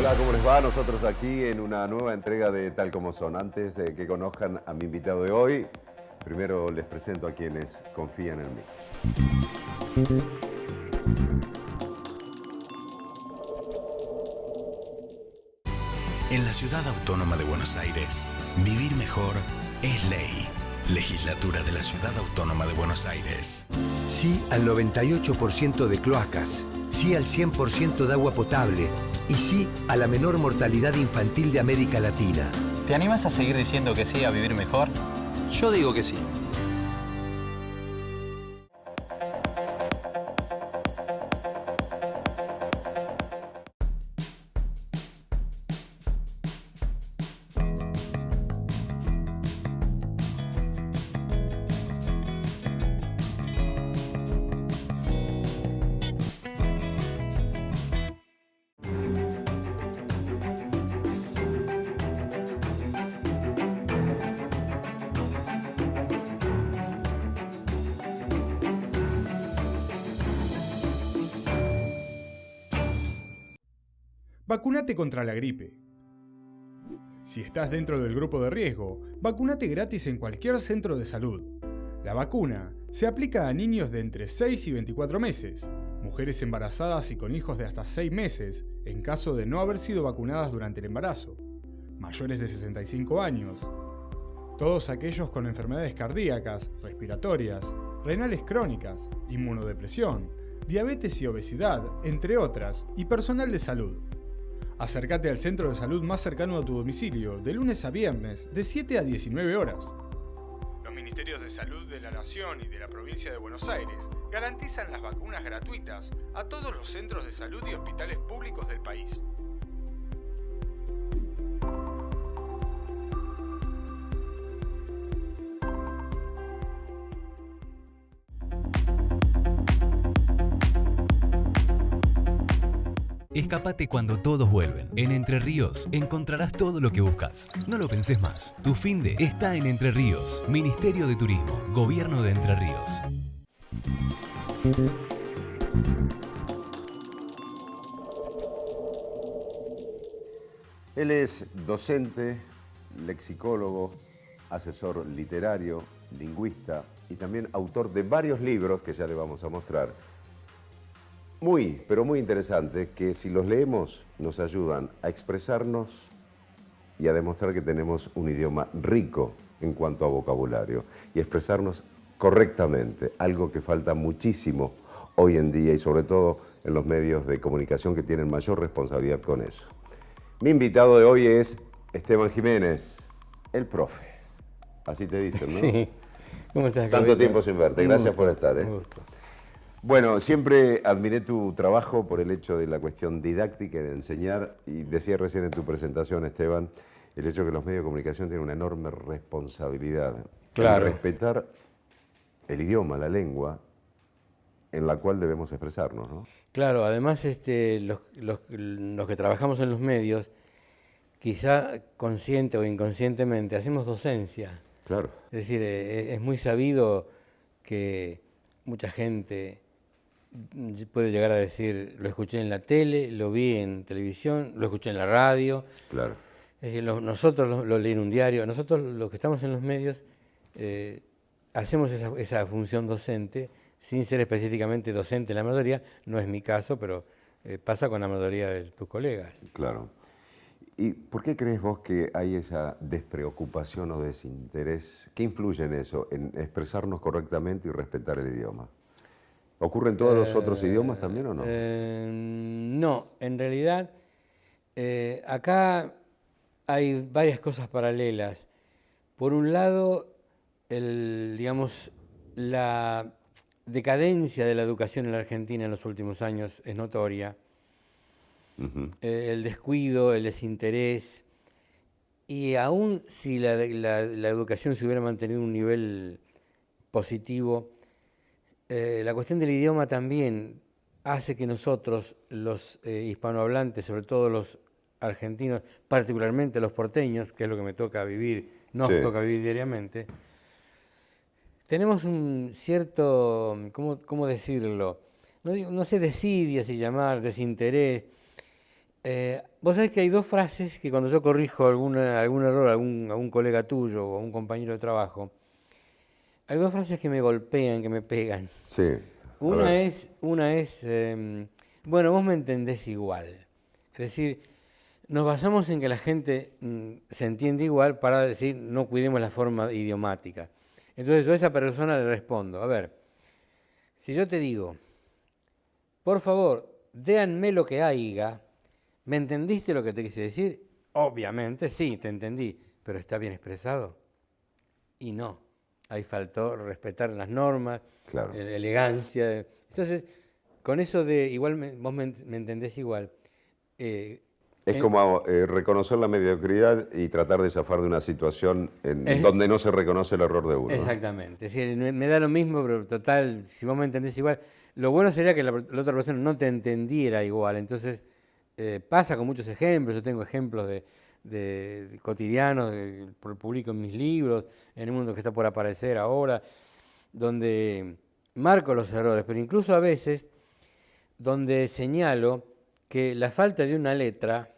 Hola, ¿cómo les va? Nosotros aquí en una nueva entrega de Tal Como Son. Antes de que conozcan a mi invitado de hoy, primero les presento a quienes confían en mí. En la Ciudad Autónoma de Buenos Aires, vivir mejor es ley. Legislatura de la Ciudad Autónoma de Buenos Aires. Sí al 98% de cloacas, sí al 100% de agua potable y sí a la menor mortalidad infantil de América Latina. ¿Te animas a seguir diciendo que sí a vivir mejor? Yo digo que sí. Vacúnate contra la gripe. Si estás dentro del grupo de riesgo, vacúnate gratis en cualquier centro de salud. La vacuna se aplica a niños de entre 6 y 24 meses, mujeres embarazadas y con hijos de hasta 6 meses, en caso de no haber sido vacunadas durante el embarazo, mayores de 65 años, todos aquellos con enfermedades cardíacas, respiratorias, renales crónicas, inmunodepresión, diabetes y obesidad, entre otras, y personal de salud. Acércate al centro de salud más cercano a tu domicilio, de lunes a viernes, de 7 a 19 horas. Los Ministerios de Salud de la Nación y de la Provincia de Buenos Aires garantizan las vacunas gratuitas a todos los centros de salud y hospitales públicos del país. Escapate cuando todos vuelven. En Entre Ríos encontrarás todo lo que buscas. No lo pensés más. Tu finde está en Entre Ríos. Ministerio de Turismo. Gobierno de Entre Ríos. Él es docente, lexicólogo, asesor literario, lingüista y también autor de varios libros que ya le vamos a mostrar. Muy, pero muy interesantes, que si los leemos nos ayudan a expresarnos y a demostrar que tenemos un idioma rico en cuanto a vocabulario y expresarnos correctamente, algo que falta muchísimo hoy en día y sobre todo en los medios de comunicación que tienen mayor responsabilidad con eso. Mi invitado de hoy es Esteban Jiménez, el profe. Así te dicen, ¿no? Sí. ¿Cómo estás, Tanto Claudito? tiempo sin verte. Gracias por estar. Un gusto. Bueno, siempre admiré tu trabajo por el hecho de la cuestión didáctica y de enseñar, y decía recién en tu presentación, Esteban, el hecho de que los medios de comunicación tienen una enorme responsabilidad Claro. en respetar el idioma, la lengua, en la cual debemos expresarnos, ¿no? Claro, además los que trabajamos en los medios, quizá consciente o inconscientemente, hacemos docencia. Claro. Es decir, es muy sabido que mucha gente puede llegar a decir, lo escuché en la tele, lo vi en televisión, lo escuché en la radio. Claro. Es decir, nosotros lo leí en un diario, nosotros los que estamos en los medios hacemos esa función docente sin ser específicamente docente la mayoría, no es mi caso, pero pasa con la mayoría de tus colegas. Claro. ¿Y por qué crees vos que hay esa despreocupación o desinterés? ¿Qué influye en eso, en expresarnos correctamente y respetar el idioma? ¿Ocurre en todos los otros idiomas también o no? No, en realidad acá hay varias cosas paralelas. Por un lado, digamos, la decadencia de la educación en la Argentina en los últimos años es notoria. El descuido, el desinterés, y aún si la educación se hubiera mantenido un nivel positivo, la cuestión del idioma también hace que nosotros, los hispanohablantes, sobre todo los argentinos, particularmente los porteños, que es lo que me toca vivir, nos toca vivir diariamente, tenemos un cierto, ¿cómo decirlo? No sé, desidia, si llamar, desinterés. Vos sabés que hay dos frases que cuando yo corrijo algún error a algún colega tuyo o a un compañero de trabajo, hay dos frases que me golpean, que me pegan. Sí. Una es, bueno, vos me entendés igual. Es decir, nos basamos en que la gente se entiende igual para decir no cuidemos la forma idiomática. Entonces yo a esa persona le respondo, a ver, si yo te digo, por favor, déanme lo que haya, ¿me entendiste lo que te quise decir? Obviamente sí, te entendí, pero ¿está bien expresado? Y no, ahí faltó respetar las normas, Claro. elegancia. Entonces, con eso de igual vos me entendés igual. Es como reconocer la mediocridad y tratar de zafar de una situación donde no se reconoce el error de uno. Exactamente. Es decir, me da lo mismo, pero total, si vos me entendés igual, lo bueno sería que la otra persona no te entendiera igual. Entonces, pasa con muchos ejemplos. Yo tengo ejemplos de cotidianos, publico en mis libros, en el mundo que está por aparecer ahora, donde marco los errores, pero incluso a veces donde señalo que la falta de una letra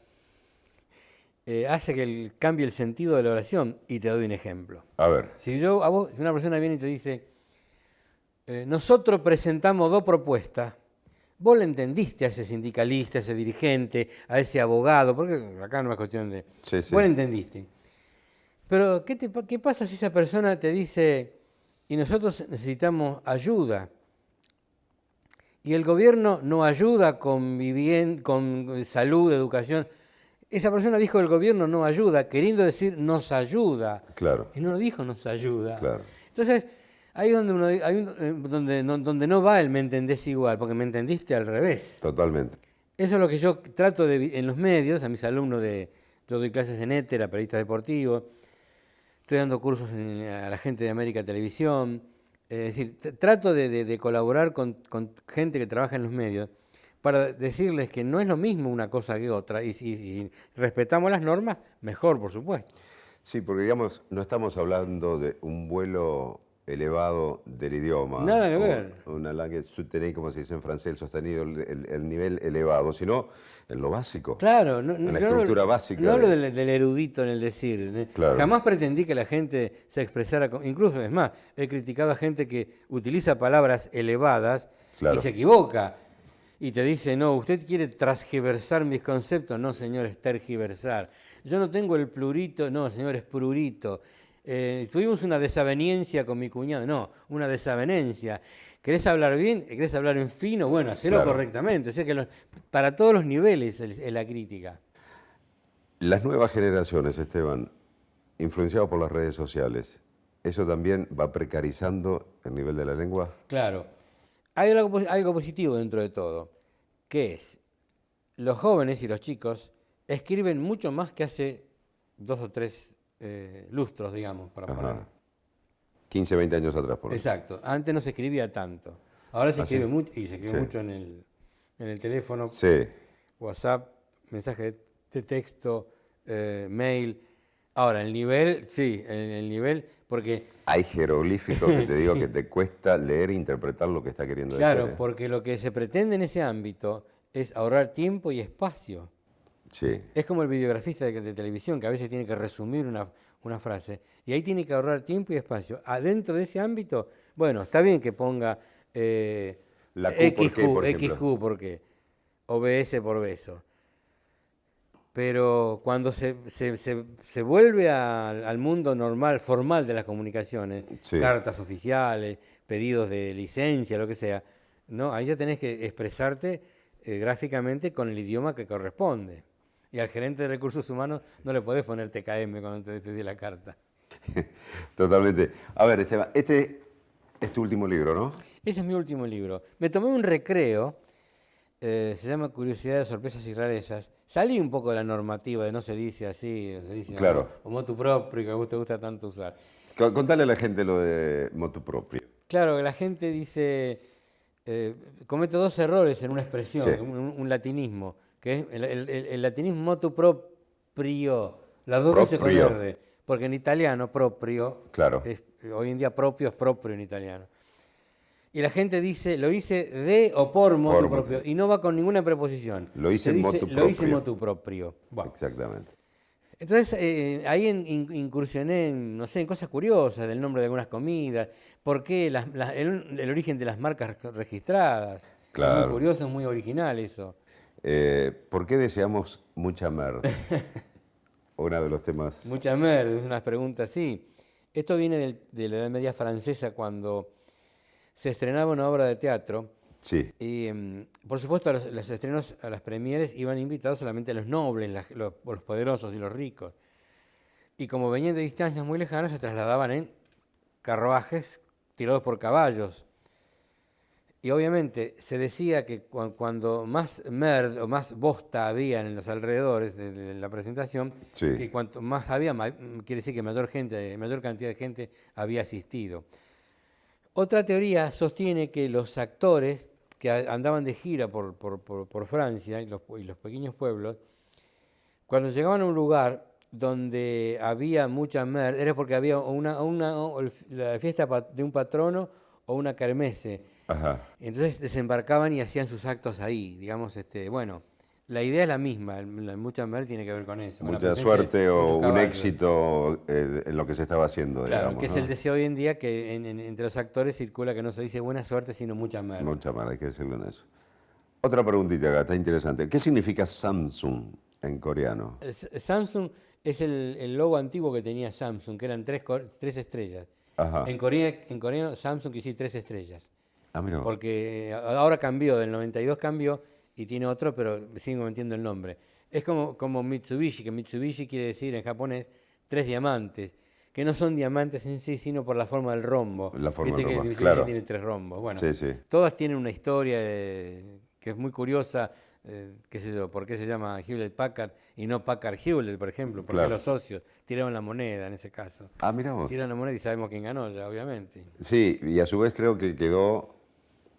hace que cambie el sentido de la oración, y te doy un ejemplo. A ver. Si una persona viene y te dice, nosotros presentamos 2 propuestas, vos le entendiste a ese sindicalista, a ese dirigente, a ese abogado, porque acá no es cuestión de... Sí, sí. Vos le entendiste. Pero, ¿qué pasa si esa persona te dice, y nosotros necesitamos ayuda? Y el gobierno no ayuda con salud, educación. Esa persona dijo el gobierno no ayuda, queriendo decir nos ayuda. Claro. Y no lo dijo nos ayuda. Claro. Entonces, ahí es donde no va el me entendés igual, porque me entendiste al revés. Totalmente. Eso es lo que yo trato en los medios, a mis alumnos yo doy clases en Éter, a periodistas deportivos, estoy dando cursos a la gente de América Televisión. Es decir, trato de colaborar con gente que trabaja en los medios para decirles que no es lo mismo una cosa que otra, y si respetamos las normas, mejor, por supuesto. Sí, porque digamos, no estamos hablando de un vuelo elevado del idioma. Nada que ver. Una langue soutenu, como se dice en francés, el sostenido, el nivel elevado, sino en lo básico. Claro, en la estructura básica. No hablo del erudito en el decir. Claro. Jamás pretendí que la gente se expresara, incluso es más, he criticado a gente que utiliza palabras elevadas Claro. y se equivoca. Y te dice, no, usted quiere transgiversar mis conceptos. No, señor, es tergiversar. Yo no tengo el plurito, no, señor, es prurito. Tuvimos una desaveniencia con mi cuñado, no, una desavenencia. ¿Querés hablar bien? ¿Querés hablar en fino? Bueno, hacelo Claro. correctamente. O sea que para todos los niveles es la crítica. Las nuevas generaciones, Esteban, influenciadas por las redes sociales, ¿eso también va precarizando el nivel de la lengua? Claro. Hay algo positivo dentro de todo, que es, los jóvenes y los chicos escriben mucho más que hace 2 o 3 lustros, digamos, para poner. 15, 20 años atrás, por ejemplo. Exacto. Antes no se escribía tanto. Ahora se escribe mucho, y se escribe Sí. mucho en el teléfono, Sí. WhatsApp, mensaje de texto, mail. Ahora, el nivel, sí, el nivel, porque... Hay jeroglíficos que te digo Sí. que te cuesta leer e interpretar lo que está queriendo Claro, decir. porque lo que se pretende en ese ámbito es ahorrar tiempo y espacio. Sí. Es como el videografista de televisión, que a veces tiene que resumir una frase, y ahí tiene que ahorrar tiempo y espacio. Adentro de ese ámbito, bueno, está bien que ponga La Q, ¿por qué, por ejemplo? XQ, porque OBS por beso. Pero cuando se vuelve al mundo normal, formal de las comunicaciones, Sí. cartas oficiales, pedidos de licencia, lo que sea, ¿no? Ahí ya tenés que expresarte gráficamente con el idioma que corresponde. Y al gerente de recursos humanos no le podés poner TKM cuando te pedí la carta. Totalmente. A ver, Esteban, este es tu último libro, ¿no? Ese es mi último libro. Me tomé un recreo, se llama Curiosidades, sorpresas y rarezas. Salí un poco de la normativa de no se dice así, se dice Claro. o motu proprio, que a vos te gusta tanto usar. Contale a la gente lo de motu proprio. Claro, que la gente dice, comete 2 errores en una expresión, Sí. un latinismo, que es el latinismo motu proprio, las 2 veces con Proprio. R, porque en italiano proprio, Claro. hoy en día propio es propio en italiano. Y la gente dice, lo hice de o por motu Por propio, motu. y no va con ninguna preposición. Lo hice Se en dice, motu Lo hice propio. motu propio. Bueno. Exactamente. Entonces, ahí incursioné en, no sé, en cosas curiosas del nombre de algunas comidas, por qué el origen de las marcas registradas. Es Claro. muy curioso, es muy original eso. ¿Por qué deseamos mucha merda? Uno de los temas. Mucha merda, es unas preguntas así. Esto viene de la Edad Media francesa, cuando se estrenaba una obra de teatro. Sí, Y por supuesto, a los estrenos, a las premieres, iban invitados solamente los nobles, los poderosos y los ricos. Y como venían de distancias muy lejanas, se trasladaban en carruajes tirados por caballos. Y obviamente se decía que cuando más merd o más bosta había en los alrededores de la presentación, Sí. que cuanto más había, quiere decir que mayor cantidad de gente había asistido. Otra teoría sostiene que los actores que andaban de gira por Francia y los pequeños pueblos, cuando llegaban a un lugar donde había mucha merda, era porque había la fiesta de un patrono o una kermesse. ajá. Entonces desembarcaban y hacían sus actos ahí, digamos, bueno, la idea es la misma, mucha merda tiene que ver con eso. con la Mucha presencia de suerte o muchos un caballos. éxito en lo que se estaba haciendo, Claro, digamos, que es ¿no? el deseo hoy en día que entre los actores circula que no se dice buena suerte, sino mucha merda. Mucha merda, hay que decirlo en eso. Otra preguntita acá, está interesante. ¿Qué significa Samsung en coreano? Samsung es el logo antiguo que tenía Samsung, que eran tres estrellas. Ajá. En coreano Samsung quiere decir 3 estrellas. Ah, mira vos. Porque ahora cambió, del 92 cambió y tiene otro, pero sigo metiendo el nombre. Es como Mitsubishi, que Mitsubishi quiere decir en japonés 3 diamantes, que no son diamantes en sí, sino por la forma del rombo. La forma Viste del que rombo, Mitsubishi claro. tiene 3 rombos. Bueno, Sí, sí. todas tienen una historia que es muy curiosa, qué sé yo, por qué se llama Hewlett Packard y no Packard Hewlett, por ejemplo, porque Claro. los socios tiraron la moneda en ese caso. Ah, mira vos. Tiraron la moneda y sabemos quién ganó ya, obviamente. Sí, y a su vez creo que quedó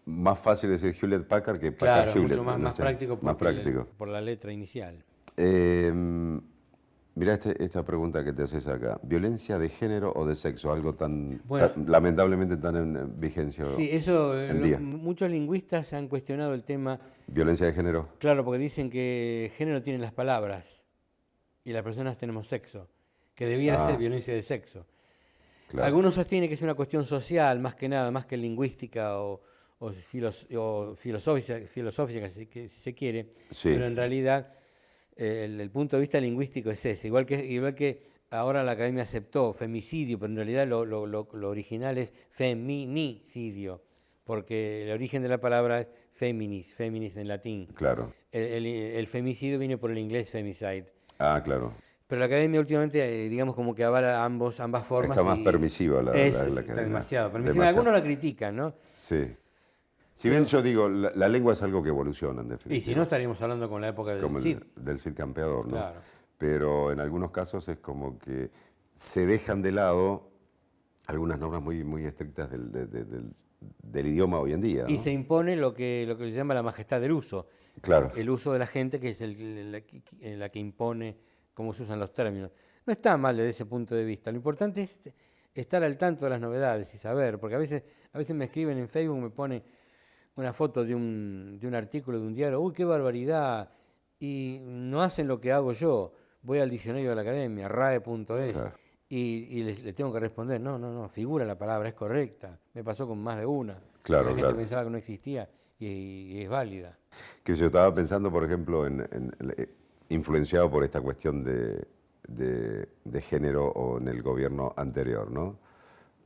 más fácil decir Hewlett Packard que Packard Claro, Hewlett. mucho más, no más sé, práctico, más porque práctico. por la letra inicial. Mirá esta pregunta que te haces acá. ¿Violencia de género o de sexo? Algo Bueno. lamentablemente tan en vigencia Sí, eso, en día. muchos lingüistas han cuestionado el tema, ¿Violencia de género? claro, porque dicen que género tienen las palabras y las personas tenemos sexo, que debiera ser violencia de sexo. Claro. Algunos sostienen que es una cuestión social, más que nada, más que lingüística o filosófica, si se quiere, Sí. pero en realidad el punto de vista lingüístico es ese, igual que ahora la academia aceptó femicidio, pero en realidad lo original es feminicidio, porque el origen de la palabra es feminis en latín. Claro. El femicidio viene por el inglés femicide. Ah, claro. Pero la academia últimamente, digamos, como que avala ambas formas. Está más y permisiva la está academia. demasiado permisiva. Demasiado. Algunos la critican, ¿no? Sí. Si bien yo digo, la lengua es algo que evoluciona, en definitiva. Y si no, estaríamos hablando con la época del como Cid. del Cid Campeador, ¿no? Claro. Pero en algunos casos es como que se dejan de lado algunas normas muy, muy estrictas del idioma hoy en día, ¿no? Y se impone lo que se llama la majestad del uso. Claro. El uso de la gente, que es la que impone cómo se usan los términos. No está mal desde ese punto de vista. Lo importante es estar al tanto de las novedades y saber, porque a veces me escriben en Facebook, me pone una foto de un artículo de un diario, ¡uy, qué barbaridad! Y no hacen lo que hago yo. Voy al diccionario de la academia, rae.es, Claro. y le tengo que responder, no, figura la palabra, es correcta. Me pasó con más de una. Claro, La gente claro. pensaba que no existía y es válida. Que yo estaba pensando, por ejemplo, influenciado por esta cuestión de género o en el gobierno anterior, ¿no?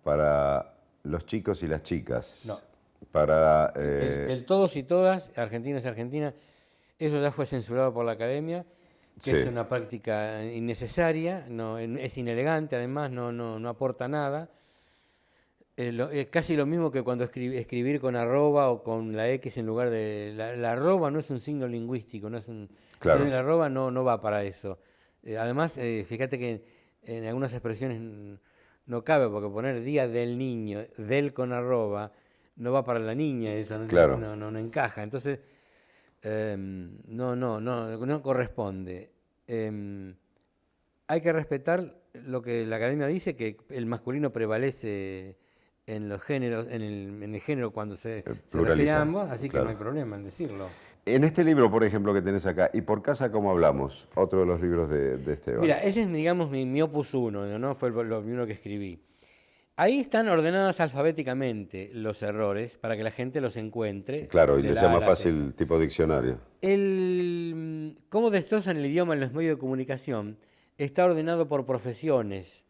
Para los chicos y las chicas. No. Para... El todos y todas, argentinos y argentinas, eso ya fue censurado por la academia, que Sí. es una práctica innecesaria, es inelegante, además no aporta nada. Es casi lo mismo que cuando escribir con arroba o con la X en lugar de... La arroba no es un signo lingüístico, no es un... Claro. Entonces la arroba no va para eso. Además, fíjate que en algunas expresiones no cabe, porque poner día del niño, del con arroba, no va para la niña, eso Claro. no encaja. Entonces, no corresponde. Hay que respetar lo que la academia dice, que el masculino prevalece en los géneros, en el género cuando se refiere pluraliza, a ambos, así que claro. no hay problema en decirlo. En este libro, por ejemplo, que tenés acá, ¿Y por casa cómo hablamos? Otro de los libros de Esteban. Mira, ese es, digamos, mi opus 1, ¿no? Fue lo primero que escribí. Ahí están ordenados alfabéticamente los errores para que la gente los encuentre. Claro, y de le la sea A a más la fácil Z. tipo diccionario. Cómo destrozan el idioma en los medios de comunicación está ordenado por profesiones.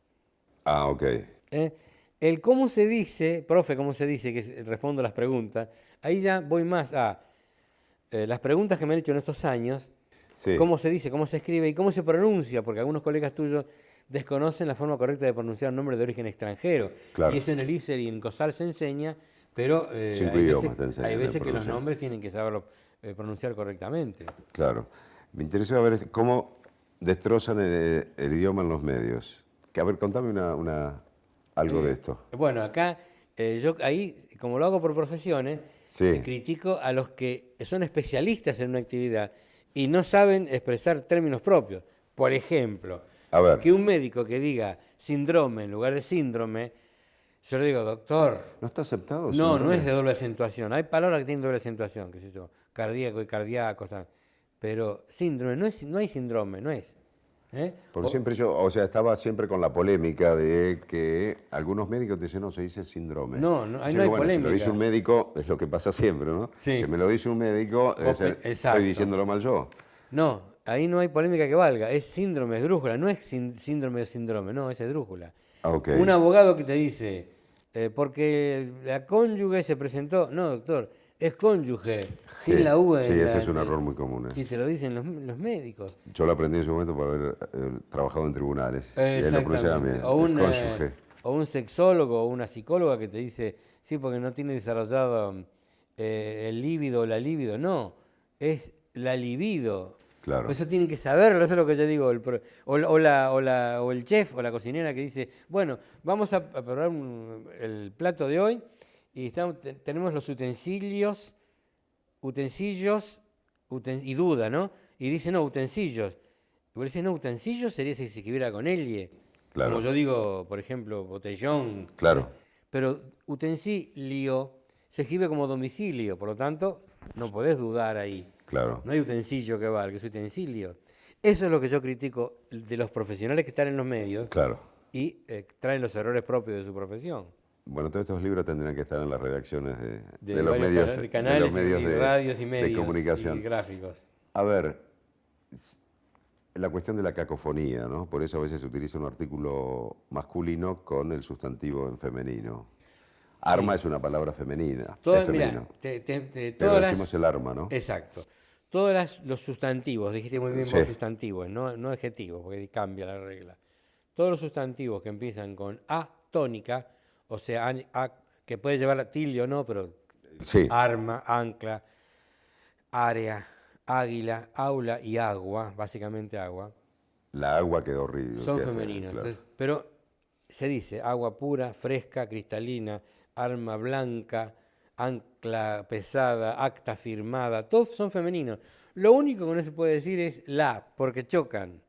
Ah, ok. ¿Eh? El cómo se dice, profe, cómo se dice, que respondo a las preguntas, ahí ya voy más a las preguntas que me han hecho en estos años, Sí. cómo se dice, cómo se escribe y cómo se pronuncia, porque algunos colegas tuyos desconocen la forma correcta de pronunciar un nombre de origen extranjero. Claro. Y eso en el ISER y en COSAL se enseña, pero Cinco idiomas te enseñan hay a veces que los pronunciar. nombres tienen que saberlo pronunciar correctamente. Claro. Me interesa ver cómo destrozan el idioma en los medios. Que, a ver, contame algo de esto. Bueno, acá yo ahí, como lo hago por profesiones, Sí. critico a los que son especialistas en una actividad y no saben expresar términos propios. Por ejemplo, A ver. que un médico que diga síndrome en lugar de síndrome, yo le digo, doctor, ¿No está aceptado? no, síndrome? no es de doble acentuación. Hay palabras que tienen doble acentuación, qué sé yo, cardíaco y cardíaco, pero síndrome, no hay síndrome, no es. Porque siempre estaba siempre con la polémica de que algunos médicos te dicen, no, se dice síndrome. No, no, ahí Yo no hay digo, bueno, si lo polémica. dice un médico, es lo que pasa siempre, ¿no? Sí. Si me lo dice un médico, Exacto. estoy diciéndolo mal yo. No, ahí no hay polémica que valga, es síndrome, es drújula, no es síndrome o síndrome, no, es drújula. Ah, ok. Un abogado que te dice, porque la cónyuge se presentó, no doctor, es cónyuge, sin Sí, la U. sí, en ese la- es un error muy común. Y te lo dicen los médicos. Yo lo aprendí en su momento por haber trabajado en tribunales. Y ahí lo pronunciaba bien, Exactamente. el cónyuge. O un sexólogo o una psicóloga que te dice, sí, porque no tiene desarrollado el líbido o la libido. No, es la libido. Claro. Eso tienen que saberlo, eso es lo que yo digo. O el chef o la cocinera que dice, bueno, vamos a preparar el plato de hoy y tenemos los utensilios y duda, ¿no? Y dice, no, utensilios. Y vos decís, no, utensilios sería si se escribiera con L. Claro. Como yo digo, por ejemplo, botellón. Claro. Pero utensilio se escribe como domicilio, por lo tanto, no podés dudar ahí. Claro. No hay utensilio que valga, es utensilio. Eso es lo que yo critico de los profesionales que están en los medios Claro. y traen los errores propios de su profesión. Bueno, todos estos libros tendrían que estar en las redacciones de los varios medios, de canales de los medios y de, radios y medios de comunicación. y gráficos. A ver, la cuestión de la cacofonía, ¿no? Por eso a veces se utiliza un artículo masculino con el sustantivo en femenino. Arma es una palabra femenina, es femenino. Pero Todas decimos el arma, ¿no? Exacto. Todos los sustantivos, dijiste muy bien Sí. vos sustantivos, no adjetivos, porque cambia la regla. Todos los sustantivos que empiezan con A tónica, o sea, que puede llevar a tilde o no, pero Sí, arma, ancla, área, águila, aula y agua, básicamente agua, la agua quedó horrible. son queda fea, femeninos. claro. Entonces, pero se dice agua pura, fresca, cristalina, arma blanca, ancla pesada, acta firmada, todos son femeninos. Lo único que no se puede decir es la, porque chocan.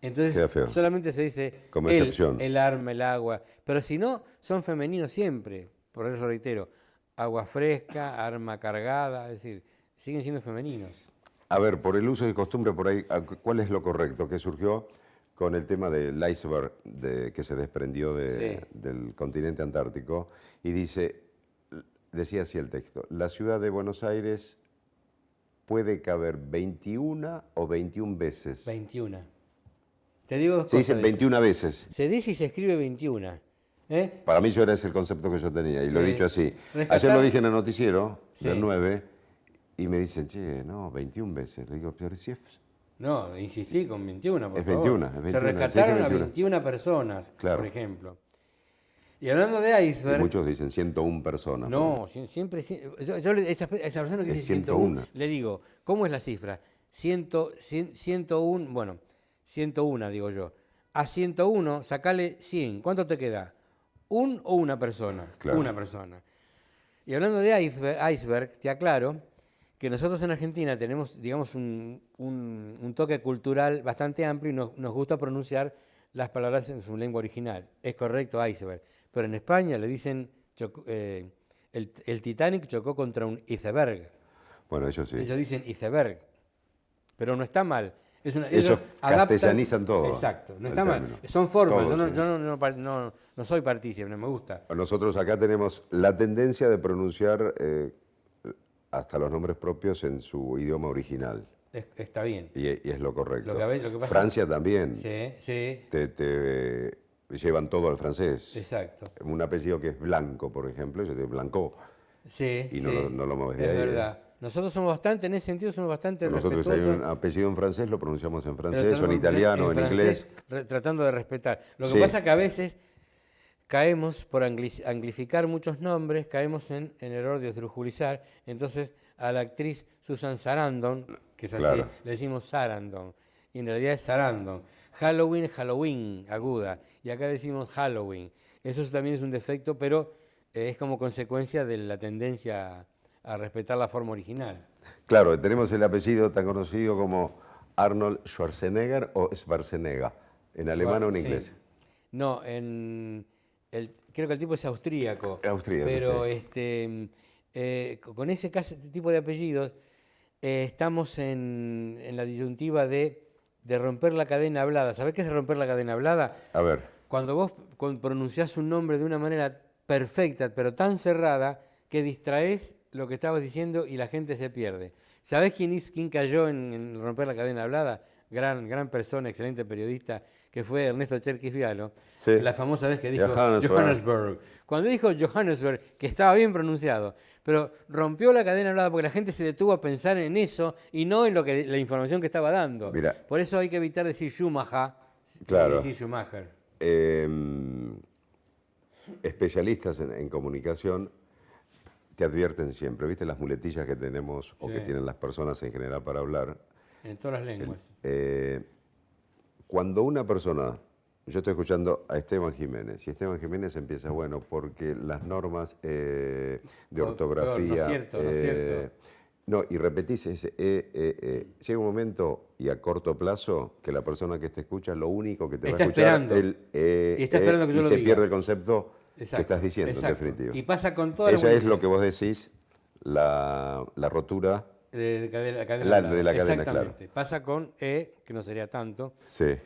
Entonces Queda feo. solamente se dice Como excepción. el arma, el agua, pero si no, son femeninos siempre. Por eso reitero, agua fresca, arma cargada, es decir, siguen siendo femeninos. A ver, por el uso y costumbre, por ahí, ¿cuál es lo correcto? Que surgió con el tema del iceberg que se desprendió Sí. del continente antártico y decía así el texto, la ciudad de Buenos Aires puede caber 21 o 21 veces. 21. Te digo dos Se cosas. dicen de eso. 21 veces. Se dice y se escribe 21. ¿eh? Para mí yo era ese el concepto que yo tenía y lo he dicho así. rescatar- Ayer lo dije en el noticiero Sí. del 9 y me dicen, che, no, 21 veces. Le digo, pero si es... No, insistí con 21, por Es favor. 21, es 21, Se sí, rescataron es a 21. 21 personas, Claro. por ejemplo. Y hablando de Y iceberg... muchos dicen 101 personas. No, siempre... Yo esa persona que Es dice 101. 101, le digo, ¿cómo es la cifra? 101, bueno, 101 digo yo. A 101, sacale 100. ¿Cuánto te queda? ¿Un o una persona? Claro. Una persona. Y hablando de iceberg, te aclaro que nosotros en Argentina tenemos, digamos, un toque cultural bastante amplio y nos gusta pronunciar las palabras en su lengua original. Es correcto, iceberg. Pero en España le dicen el Titanic chocó contra un iceberg. Bueno, ellos sí. Ellos dicen iceberg, pero no está mal. Ellos ellos castellanizan todo. Exacto, no el está mal. término. Son formas, Todo, yo no soy partícipe, no me gusta. Nosotros acá tenemos la tendencia de pronunciar hasta los nombres propios en su idioma original. Está bien. Y es lo correcto. Lo que pasa- Francia también. Sí, sí, Te llevan todo al francés. exacto. Un apellido que es Blanco, por ejemplo, yo digo Blanco. Sí, Y sí, no lo mueves de es ahí, verdad. Nosotros somos bastante, en ese sentido, somos bastante Nosotros hay respetuosos. un apellido en francés, lo pronunciamos en pero francés, o en tenemos italiano, en francés, inglés. tratando de respetar. Lo que Sí. pasa que a veces caemos por anglificar muchos nombres, caemos en error de esdrujulizar. Entonces a la actriz Susan Sarandon, que es así, Claro. le decimos Sarandon, y en realidad es Sarandon. Halloween, aguda, y acá decimos Halloween. Eso también es un defecto, pero es como consecuencia de la tendencia a respetar la forma original. Claro, tenemos el apellido tan conocido como Arnold Schwarzenegger o Schwarzenegger, en alemán o en Sí. inglés. No, creo que el tipo es austríaco. Austríaco, Pero sí. con ese tipo de apellidos estamos en la disyuntiva de romper la cadena hablada. ¿Sabés qué es romper la cadena hablada? A ver, Cuando vos pronunciás un nombre de una manera perfecta, pero tan cerrada, que distraes lo que estabas diciendo y la gente se pierde. ¿Sabés quién cayó en romper la cadena hablada? Gran persona, excelente periodista, que fue Ernesto Cherkis Vialo. Sí. La famosa vez que dijo Johannesburg. Johannesburg. Cuando dijo Johannesburg, que estaba bien pronunciado, pero rompió la cadena hablada porque la gente se detuvo a pensar en eso y no en la información que estaba dando. Mirá. Por eso hay que evitar decir Schumacher Claro. y decir Schumacher. Especialistas en comunicación te advierten siempre, ¿viste las muletillas que tenemos o Sí. que tienen las personas en general para hablar? En todas las lenguas. Cuando una persona, yo estoy escuchando a Esteban Jiménez, y Esteban Jiménez empieza, bueno, porque las normas de ortografía... no es cierto, no es cierto. No, y repetís ese llega un momento y a corto plazo que la persona que te escucha lo único que te Está va a escuchar esperando. Y está esperando que yo y lo se diga. pierde el concepto que Exacto, estás diciendo, exacto. en definitiva. Y pasa con toda la Esa es muletilla. lo que vos decís, la rotura. De cadena La hablada. de la cadena, exactamente. Pasa con que no sería tanto, Sí,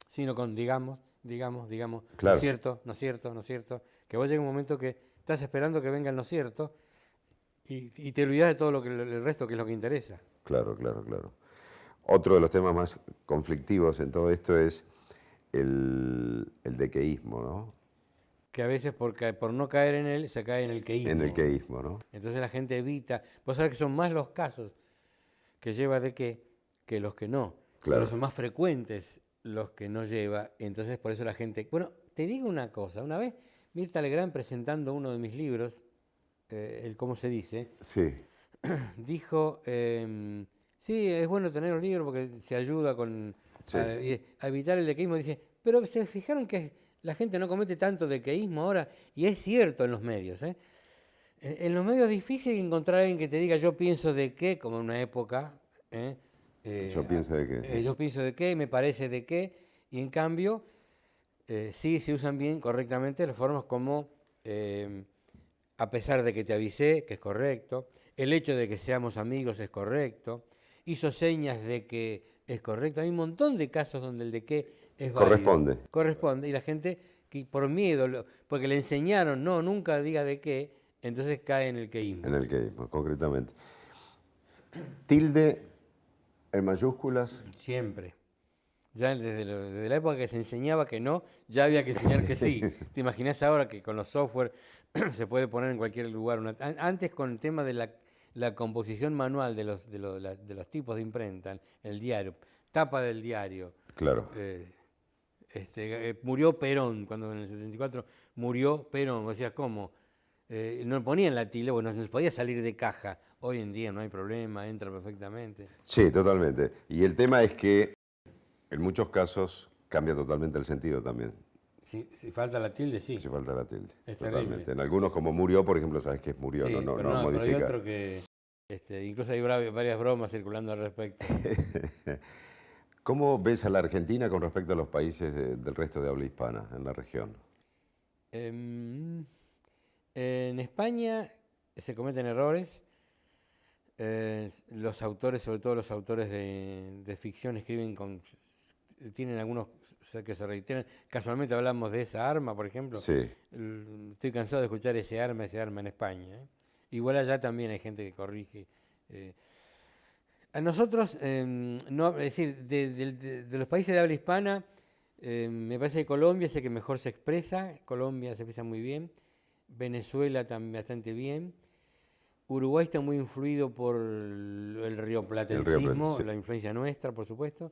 sino con digamos, Claro. no es cierto, no es cierto, no es cierto. Que vos llega un momento que estás esperando que venga el no es cierto y te olvidás de todo el resto que es lo que interesa. claro. Otro de los temas más conflictivos en todo esto es el dequeísmo, ¿no? Que a veces por no caer en él se cae en el queísmo. En el queísmo, ¿no? Entonces la gente evita. Vos sabés que son más los casos que lleva de que los que no. Claro. Pero son más frecuentes los que no lleva. Entonces por eso la gente... Bueno, te digo una cosa. Una vez Mirta Legrand presentando uno de mis libros, el cómo se dice, Sí, dijo, sí, es bueno tener un libro porque se ayuda Sí. a evitar el dequeísmo. Dice, pero se fijaron que la gente no comete tanto dequeísmo ahora, y es cierto en los medios. En los medios es difícil encontrar a alguien que te diga yo pienso de qué, como en una época. yo pienso de que... Yo pienso de qué, me parece de qué, y en cambio sí se usan bien, correctamente, las formas como a pesar de que te avisé, que es correcto, el hecho de que seamos amigos es correcto, hizo señas de que es correcto. Hay un montón de casos donde el de qué es válido. Corresponde. Corresponde, y la gente que por miedo, porque le enseñaron, no, nunca diga de qué, entonces cae en el queísmo. En el queísmo, concretamente. Tilde en mayúsculas. Siempre. Ya desde la época que se enseñaba que no, ya había que enseñar que sí. ¿Te imaginas ahora que con los software se puede poner en cualquier lugar? Antes con el tema de la composición manual de los tipos de imprenta, el diario, tapa del diario. Claro. Murió Perón, cuando en el 74 murió Perón. O sea, ¿cómo? No ponían la tilde, bueno, no se podía salir de caja. Hoy en día no hay problema, entra perfectamente. Sí, totalmente. Y el tema es que en muchos casos cambia totalmente el sentido también. Si falta la tilde, sí. Si falta la tilde. Es Totalmente. terrible. En algunos, como murió, por ejemplo, sabes que es murió, Sí, no pero hay modifica. otro que incluso hay varias bromas circulando al respecto. ¿Cómo ves a la Argentina con respecto a los países del resto de habla hispana en la región? En España se cometen errores. Los autores, sobre todo los autores de ficción, tienen algunos que se reiteran. Casualmente hablamos de esa arma, por ejemplo. Sí. Estoy cansado de escuchar ese arma en España. Igual allá también hay gente que corrige. A nosotros, no, es decir, de los países de habla hispana, me parece que Colombia es el que mejor se expresa. Colombia se expresa muy bien. Venezuela también bastante bien. Uruguay está muy influido por el rioplatencismo, sí. La influencia nuestra, por supuesto.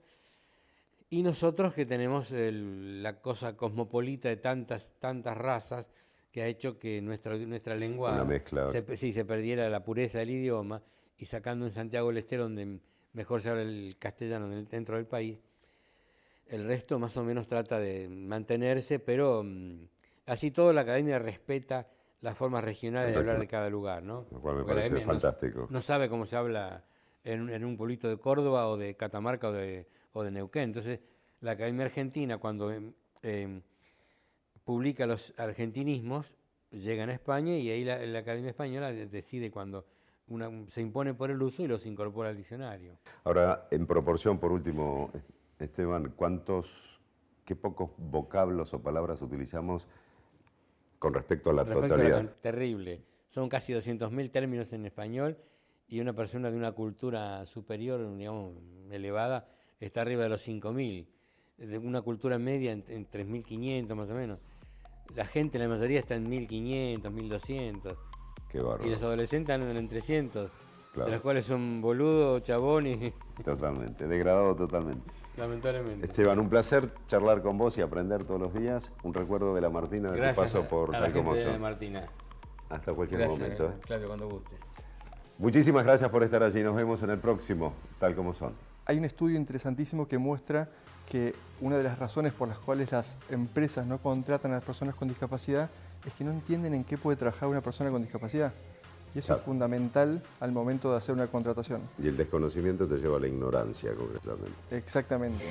Y nosotros que tenemos la cosa cosmopolita de tantas razas que ha hecho que nuestra lengua Una mezcla. se perdiera la pureza del idioma, y sacando en Santiago del Estero, donde mejor se habla el castellano dentro del país, el resto más o menos trata de mantenerse, pero así todo la academia respeta las formas regionales de hablar de cada lugar, ¿no? Lo cual me Porque la parece academia fantástico. no sabe cómo se habla en un pueblito de Córdoba o de Catamarca o de Neuquén. Entonces, la Academia Argentina, cuando publica los argentinismos, llegan a España, y ahí la Academia Española decide cuando se impone por el uso y los incorpora al diccionario. Ahora, en proporción, por último, Esteban, qué pocos vocablos o palabras utilizamos con respecto a la totalidad? Terrible. Son casi 200.000 términos en español, y una persona de una cultura superior, digamos, elevada, está arriba de los 5.000. De una cultura media en 3.500 más o menos. La gente, la mayoría, está en 1.500, 1.200. Qué bárbaro. Y los adolescentes andan en 300, Claro. de los cuales son boludos, chabones, Totalmente, degradado totalmente. lamentablemente. Esteban, un placer charlar con vos y aprender todos los días. Un recuerdo de la Martina, de tu Gracias paso por a la Tal Como gente de Son. Martina. Hasta cualquier Gracias, momento. Claudio, cuando guste. Muchísimas gracias por estar allí. Nos vemos en el próximo Tal Como Son. Hay un estudio interesantísimo que muestra que una de las razones por las cuales las empresas no contratan a las personas con discapacidad es que no entienden en qué puede trabajar una persona con discapacidad. Y eso es fundamental al momento de hacer una contratación. Y el desconocimiento te lleva a la ignorancia, concretamente. Exactamente.